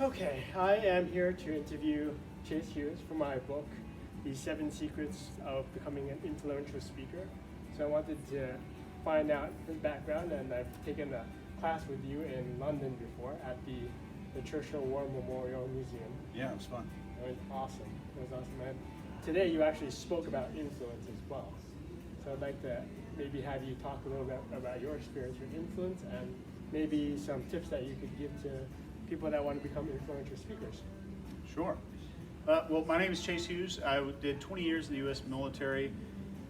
Okay, I am here to interview Chase Hughes for my book, The 7 Secrets of Becoming an Influential Speaker. So I wanted to find out his background, and I've taken a class with you in London before at the Churchill War Memorial Museum. Yeah, it was fun. It was awesome. It was awesome. And today you actually spoke about influence as well. So I'd like to maybe have you talk a little bit about your experience with influence and maybe some tips that you could give to people that want to become influential speakers. Sure. Well, my name is Chase Hughes. I did 20 years in the U.S. military,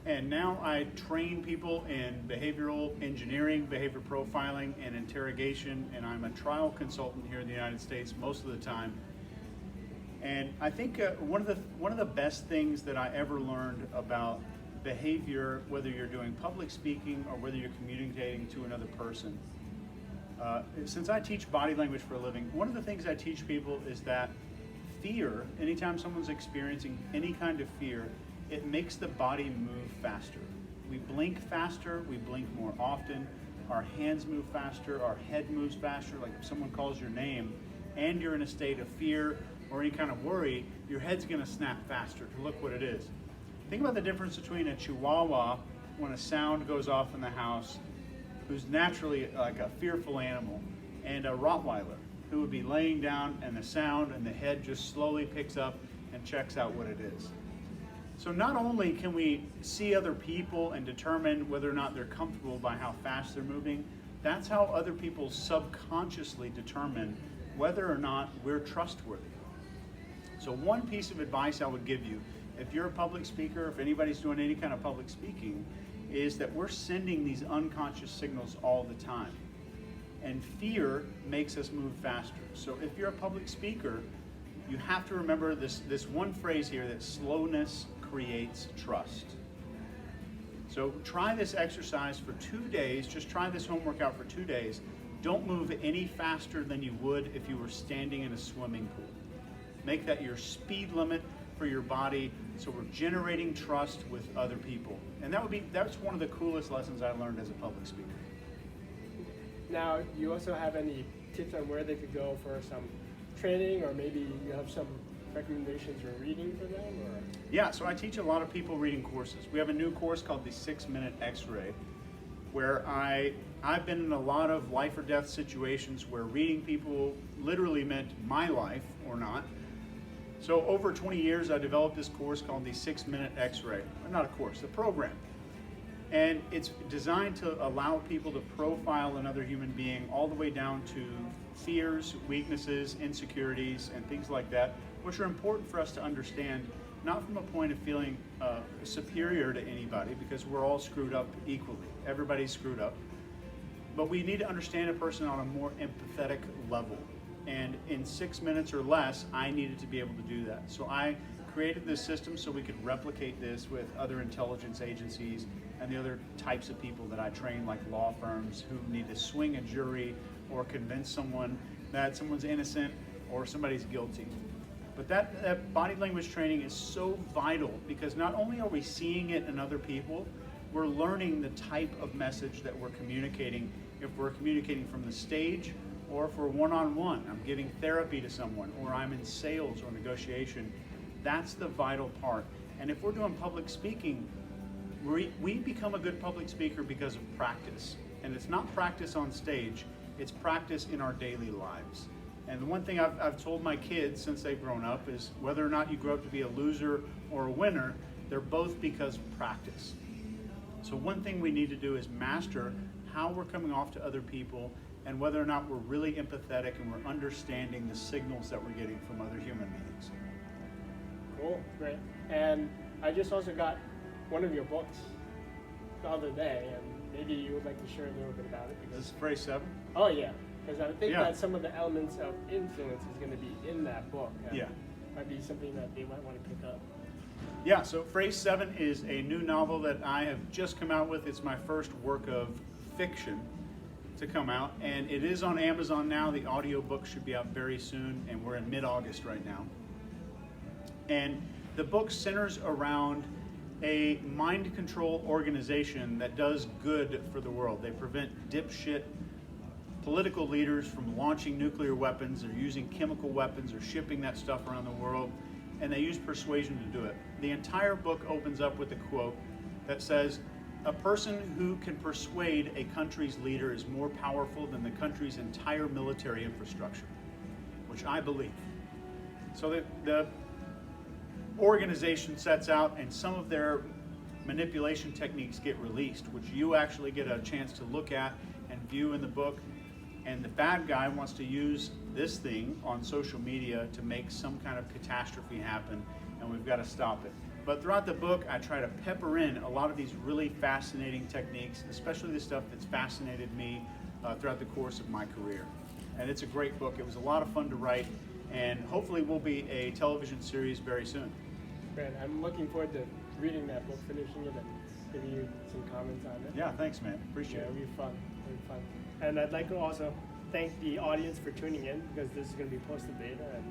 and now I train people in behavioral engineering, behavior profiling, and interrogation, and I'm a trial consultant here in the United States most of the time. And I think one of the best things that I ever learned about behavior, whether you're doing public speaking or whether you're communicating to another person, since I teach body language for a living, one of the things I teach people is that fear, anytime someone's experiencing any kind of fear, it makes the body move faster. We blink faster, we blink more often, our hands move faster, our head moves faster. Like if someone calls your name and you're in a state of fear or any kind of worry, your head's gonna snap faster to look what it is. Think about the difference between a Chihuahua when a sound goes off in the house, who's naturally like a fearful animal, and a Rottweiler who would be laying down and the sound and the head just slowly picks up and checks out what it is. So not only can we see other people and determine whether or not they're comfortable by how fast they're moving, that's how other people subconsciously determine whether or not we're trustworthy. So one piece of advice I would give you, if you're a public speaker, if anybody's doing any kind of public speaking, is that we're sending these unconscious signals all the time. And fear makes us move faster. So if you're a public speaker, you have to remember this one phrase here, that slowness creates trust. So try this exercise for 2 days. Just try this homework out for 2 days. Don't move any faster than you would if you were standing in a swimming pool. Make that your speed limit for your body, so we're generating trust with other people. And that's one of the coolest lessons I learned as a public speaker. Now, you also have any tips on where they could go for some training, or maybe you have some recommendations for reading for them? Or? Yeah, so I teach a lot of people reading courses. We have a new course called the 6-Minute X-Ray, where I've been in a lot of life or death situations where reading people literally meant my life or not. So over 20 years, I developed this course called the 6-Minute X-Ray. Not a course, a program. And it's designed to allow people to profile another human being all the way down to fears, weaknesses, insecurities, and things like that, which are important for us to understand, not from a point of feeling superior to anybody, because we're all screwed up equally. Everybody's screwed up. But we need to understand a person on a more empathetic level. And in 6 minutes or less, I needed to be able to do that. So I created this system so we could replicate this with other intelligence agencies and the other types of people that I train, like law firms who need to swing a jury or convince someone that someone's innocent or somebody's guilty. But that body language training is so vital, because not only are we seeing it in other people, we're learning the type of message that we're communicating. If we're communicating from the stage, or if we're one-on-one, I'm giving therapy to someone, or I'm in sales or negotiation, that's the vital part. And if we're doing public speaking, we become a good public speaker because of practice. And it's not practice on stage, it's practice in our daily lives. And the one thing I've told my kids since they've grown up is whether or not you grow up to be a loser or a winner, they're both because of practice. So one thing we need to do is master how we're coming off to other people, and whether or not we're really empathetic and we're understanding the signals that we're getting from other human beings. Cool, great. And I just also got one of your books the other day, and maybe you would like to share a little bit about it. This is phrase 7? Oh yeah, because I think that some of the elements of influence is going to be in that book. Yeah. Might be something that they might want to pick up. Yeah, so phrase 7 is a new novel that I have just come out with. It's my first work of fiction to come out, and it is on Amazon now. The audiobook should be out very soon, and we're in mid-August right now. And the book centers around a mind control organization that does good for the world. They prevent dipshit political leaders from launching nuclear weapons or using chemical weapons or shipping that stuff around the world, and they use persuasion to do it. The entire book opens up with a quote that says, "A person who can persuade a country's leader is more powerful than the country's entire military infrastructure," which I believe. So the organization sets out, and some of their manipulation techniques get released, which you actually get a chance to look at and view in the book. And the bad guy wants to use this thing on social media to make some kind of catastrophe happen, and we've got to stop it. But throughout the book, I try to pepper in a lot of these really fascinating techniques, especially the stuff that's fascinated me throughout the course of my career. And it's a great book. It was a lot of fun to write, and hopefully will be a television series very soon. Great. I'm looking forward to reading that book, finishing it, and giving you some comments on it. Yeah, thanks, man. Appreciate It'll it. be fun. It'll be fun. And I'd like to also thank the audience for tuning in, because this is going to be posted later, and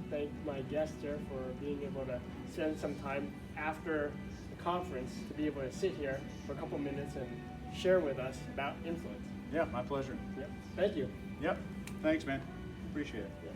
thank my guest here for being able to spend some time after the conference to be able to sit here for a couple minutes and share with us about influence. Yeah, my pleasure. Yep. Thank you. Yep. Thanks, man. Appreciate it. Yeah.